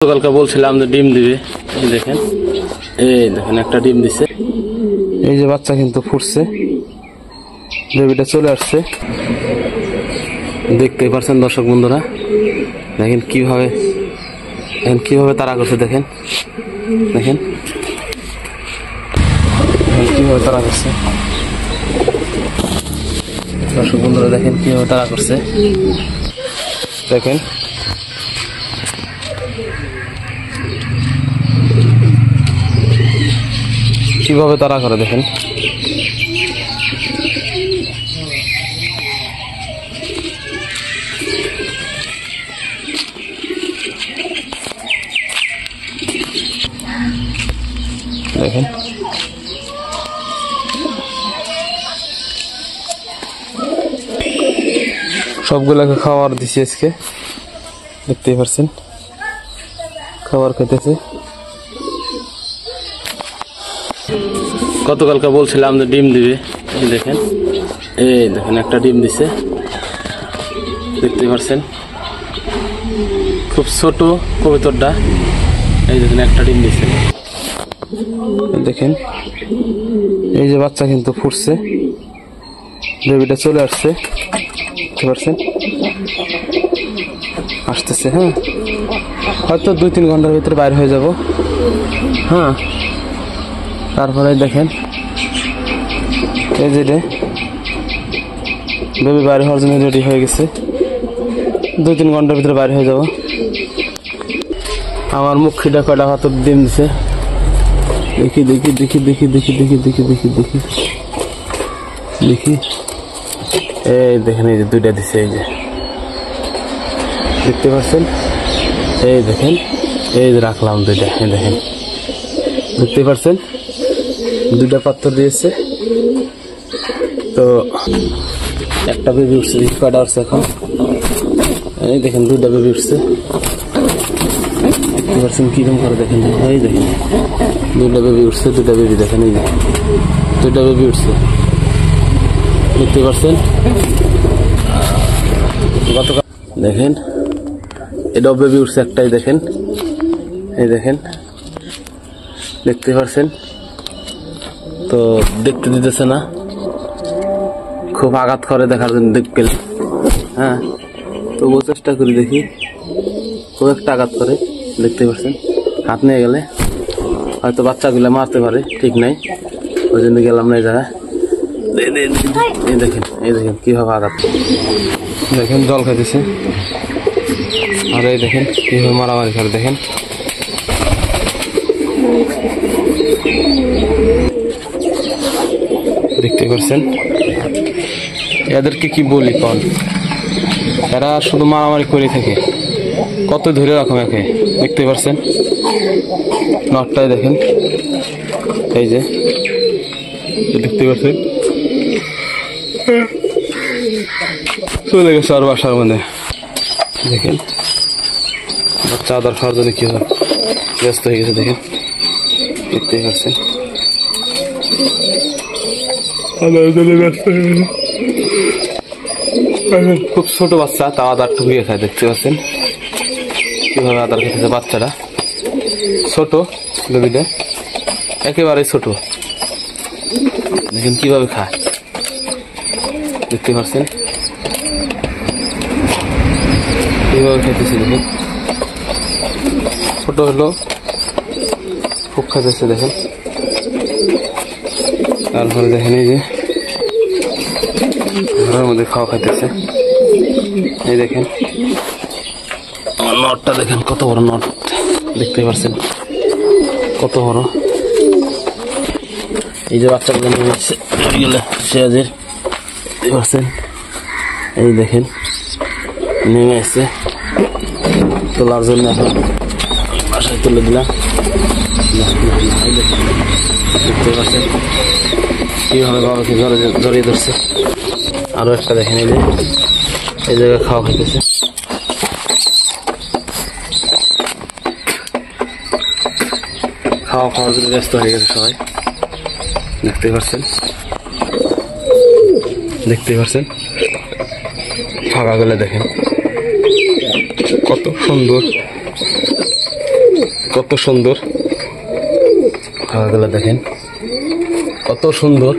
গতকালকে বলছিলাম যে ডিম দিবে, এই দেখেন একটা ডিম দিছে। এই যে বাচ্চা কিন্তু ফুটছে, বেবিটা চলে আসছে, দেখতেই পারছেন দর্শক বন্ধুরা। দেখেন কিভাবে তাড়া করছে, দেখেন কিভাবে তাড়া করছে দর্শক বন্ধুরা। দেখেন কিভাবে তাড়া করছে, দেখেন কিভাবে তাড়া করে, দেখেন দেখেন সবগুলাকে খাবার দিছি আজকে, দেখতেই পারছেন খাবার খেতেছে। গতকালকে বলছিলাম যে ডিম দিবে, এই দেখেন একটা ডিম দিছে, দেখতে পারছেন খুব ছোট কবুতরটা। এই দেখেন একটা ডিম দিছে, দেখেন এই যে বাচ্চা কিন্তু ফুটছে, বেবিটা চলে আসছে, দেখতে পারছেন আসতেছে। হ্যাঁ, হয়তো 2-3 ঘন্টার ভিতরে বাইরে হয়ে যাব। হ্যাঁ, তারপরে দেখেন এই যে বেবি বাইরে হওয়ার জন্য রেডি হয়ে গেছে, 2-3 ঘন্টার ভিতরে বাইরে হয়ে যাব। আমার মুখিটা কয়টা হাত ডিম দিছে, দেখি এই দেখেন এই যে 2টা দিছে, এই যে দেখতে পাচ্ছেন। এই দেখেন এই যে রাখলাম 2টা, এই দেখেন দেখতে পাচ্ছেন 2টা পাথর দিয়েছে। তো একটা বেবি উঠছে, কয়টা উঠছে এখন, এই দেখেন 2টা বেবি উঠছে, দেখতে পাচ্ছেন কিরকম করে, দেখেন এই দেখেন 2টা বেবি উঠছে, 2টা বেবি দেখেন, এই যে 2টা বেবি উঠছে, দেখতে পাচ্ছেন। গতকাল দেখেন এটাও বেবি উঠছে একটাই, দেখেন এই দেখেন দেখতে পাচ্ছেন। তো দেখতে দিতেছে না, খুব আঘাত করে দেখার জন্য দেখতে। হ্যাঁ, তবুও চেষ্টা করি, দেখি খুব একটা আঘাত করে, দেখতে পাচ্ছেন। হাত নিয়ে গেলে হয়তো বাচ্চাগুলো মারতে পারে, ঠিক নাই, ওই জন্য গেলাম না এই জায়গায়। এই দেখেন কিভাবে আঘাত, দেখেন জল খাইতেছে, আর এই দেখেন কিভাবে মারামারি করে, দেখেন দেখতে পাচ্ছেন। এদেরকে কি বলি কন, এরা শুধু মারামারি করে থাকে, কত ধরে রাখো একে, দেখতে পাচ্ছেন নটটাই দেখেন, এই যে দেখতে পাচ্ছেন চলে গেছে আর বাসার মধ্যে। দেখেন বাচ্চা আদার খাওয়ার জন্য কি ব্যস্ত হয়ে গেছে, দেখেন দেখতে পাচ্ছেন খুব ছোট বাচ্চা, তাও আদার ঠুকিয়ে খায়, দেখতে পাচ্ছেন কিভাবে আদার খেতেছে বাচ্চাটা, ছোট বেবিটা একেবারে ছোট, দেখেন কিভাবে খায়, দেখতে পাচ্ছেন কিভাবে খেতেছে, দেখেন ছোট হলো খুব খাইতেছে, দেখেন। তারপরে দেখেন এই যে ঘরের মধ্যে খাওয়া খাইতেছে, এই দেখেন আমার নটটা, দেখেন কত বড় নট, দেখতে পাচ্ছেন কত বড়। এই যে বাচ্চাগুলো নিয়ে যাচ্ছে সিরাজের, দেখতে পাচ্ছেন এই দেখেন নেমে আসছে, তোলার জন্য এখন বাসায় তুলে দিলাম, দেখতে পাচ্ছেন কিভাবে বাবাকে জড়িয়ে ধরছে। আরো একটা দেখেন এই যে এই জায়গায় খাওয়া খাইতেছে, খাওয়ার জন্য ব্যস্ত হয়ে গেছে সবাই, দেখতে পাচ্ছেন ফাঁকা গেলে দেখেন কত সুন্দর কত সুন্দর, হাওয়াগুলো দেখেন কত সুন্দর।